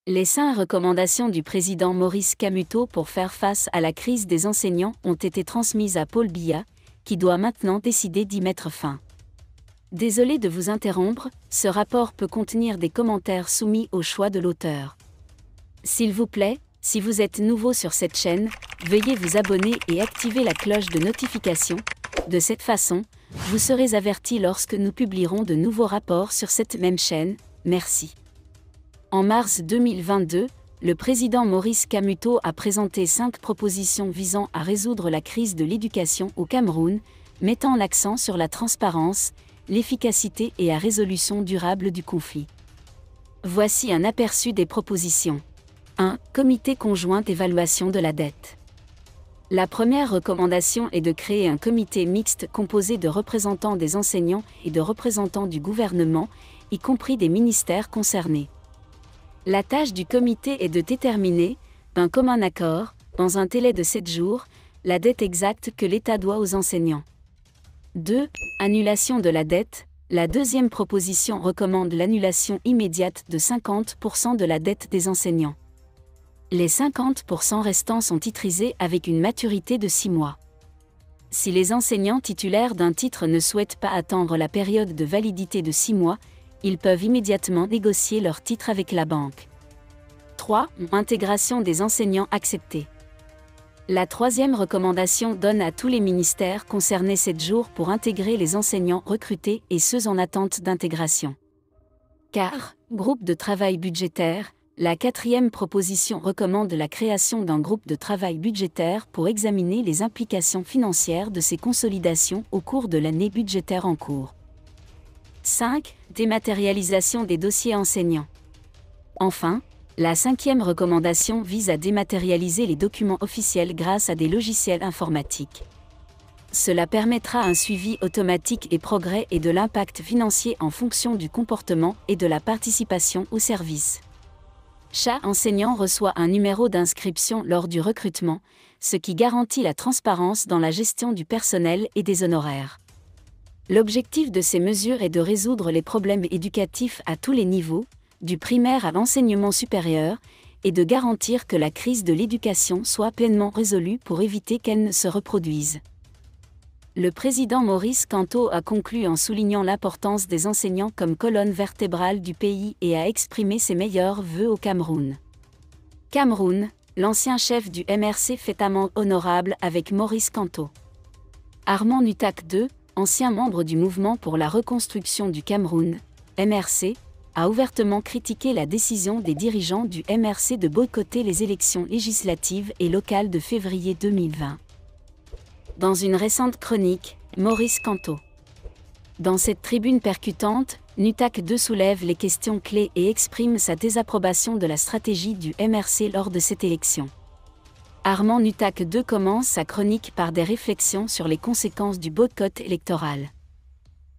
Les 5 recommandations du président Maurice Camuto pour faire face à la crise des enseignants ont été transmises à Paul Biya, qui doit maintenant décider d'y mettre fin. Désolé de vous interrompre, ce rapport peut contenir des commentaires soumis au choix de l'auteur. S'il vous plaît, si vous êtes nouveau sur cette chaîne, veuillez vous abonner et activer la cloche de notification. De cette façon, vous serez averti lorsque nous publierons de nouveaux rapports sur cette même chaîne. Merci. En mars 2022, le président Maurice Camuto a présenté 5 propositions visant à résoudre la crise de l'éducation au Cameroun, mettant l'accent sur la transparence, l'efficacité et la résolution durable du conflit. Voici un aperçu des propositions. 1. Comité conjoint d'évaluation de la dette. La première recommandation est de créer un comité mixte composé de représentants des enseignants et de représentants du gouvernement, y compris des ministères concernés. La tâche du comité est de déterminer, d'un commun accord, dans un délai de 7 jours, la dette exacte que l'État doit aux enseignants. 2. Annulation de la dette. La deuxième proposition recommande l'annulation immédiate de 50% de la dette des enseignants. Les 50% restants sont titrisés avec une maturité de 6 mois. Si les enseignants titulaires d'un titre ne souhaitent pas attendre la période de validité de 6 mois, ils peuvent immédiatement négocier leur titre avec la banque. 3. Intégration des enseignants acceptés. La troisième recommandation donne à tous les ministères concernés 7 jours pour intégrer les enseignants recrutés et ceux en attente d'intégration. 4. Groupe de travail budgétaire. La quatrième proposition recommande la création d'un groupe de travail budgétaire pour examiner les implications financières de ces consolidations au cours de l'année budgétaire en cours. 5. Dématérialisation des dossiers enseignants. Enfin, la 5e recommandation vise à dématérialiser les documents officiels grâce à des logiciels informatiques. Cela permettra un suivi automatique des progrès et de l'impact financier en fonction du comportement et de la participation au service. Chaque enseignant reçoit un numéro d'inscription lors du recrutement, ce qui garantit la transparence dans la gestion du personnel et des honoraires. L'objectif de ces mesures est de résoudre les problèmes éducatifs à tous les niveaux, du primaire à l'enseignement supérieur, et de garantir que la crise de l'éducation soit pleinement résolue pour éviter qu'elle ne se reproduise. Le président Maurice Camuto a conclu en soulignant l'importance des enseignants comme colonne vertébrale du pays et a exprimé ses meilleurs vœux au Cameroun. Cameroun, l'ancien chef du MRC fait amende honorable avec Maurice Camuto. Armand Nutak II, ancien membre du Mouvement pour la reconstruction du Cameroun, MRC, a ouvertement critiqué la décision des dirigeants du MRC de boycotter les élections législatives et locales de février 2020. Dans une récente chronique, Maurice Camuto. Dans cette tribune percutante, Nutak II soulève les questions clés et exprime sa désapprobation de la stratégie du MRC lors de cette élection. Armand Nutak II commence sa chronique par des réflexions sur les conséquences du boycott électoral.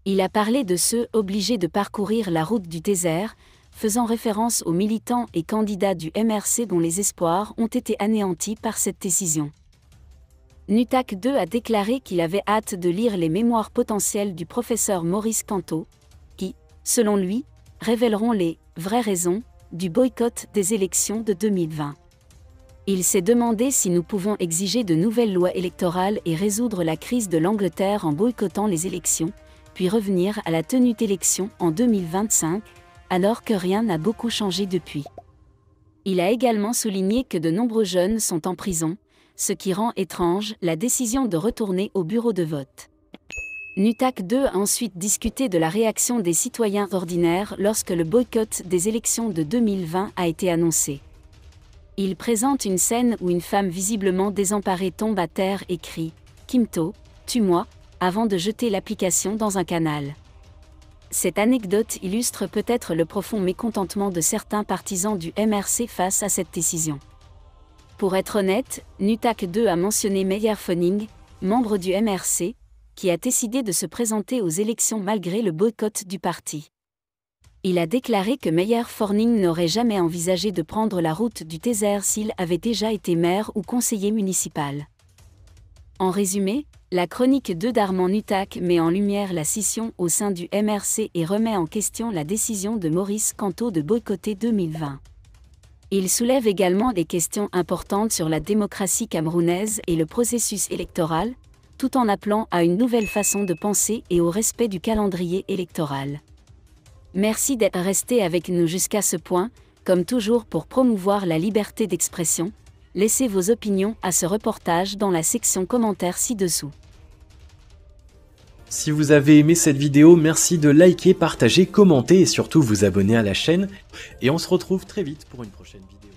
Il a parlé de ceux obligés de parcourir la route du désert, faisant référence aux militants et candidats du MRC dont les espoirs ont été anéantis par cette décision. Nutak II a déclaré qu'il avait hâte de lire les mémoires potentielles du professeur Maurice Camuto, qui, selon lui, révéleront les « vraies raisons » du boycott des élections de 2020. Il s'est demandé si nous pouvons exiger de nouvelles lois électorales et résoudre la crise de l'Angleterre en boycottant les élections, puis revenir à la tenue d'élections en 2025, alors que rien n'a beaucoup changé depuis. Il a également souligné que de nombreux jeunes sont en prison, ce qui rend étrange la décision de retourner au bureau de vote. Nutak II a ensuite discuté de la réaction des citoyens ordinaires lorsque le boycott des élections de 2020 a été annoncé. Il présente une scène où une femme visiblement désemparée tombe à terre et crie « Camuto, tue-moi » avant de jeter l'application dans un canal. Cette anecdote illustre peut-être le profond mécontentement de certains partisans du MRC face à cette décision. Pour être honnête, Nutak II a mentionné Meyer Fonning, membre du MRC, qui a décidé de se présenter aux élections malgré le boycott du parti. Il a déclaré que Meyer Fonning n'aurait jamais envisagé de prendre la route du désert s'il avait déjà été maire ou conseiller municipal. En résumé, la chronique 2 d'Armand Nutak met en lumière la scission au sein du MRC et remet en question la décision de Maurice Camuto de boycotter 2020. Il soulève également des questions importantes sur la démocratie camerounaise et le processus électoral, tout en appelant à une nouvelle façon de penser et au respect du calendrier électoral. Merci d'être resté avec nous jusqu'à ce point, comme toujours pour promouvoir la liberté d'expression. Laissez vos opinions à ce reportage dans la section commentaires ci-dessous. Si vous avez aimé cette vidéo, merci de liker, partager, commenter et surtout vous abonner à la chaîne. Et on se retrouve très vite pour une prochaine vidéo.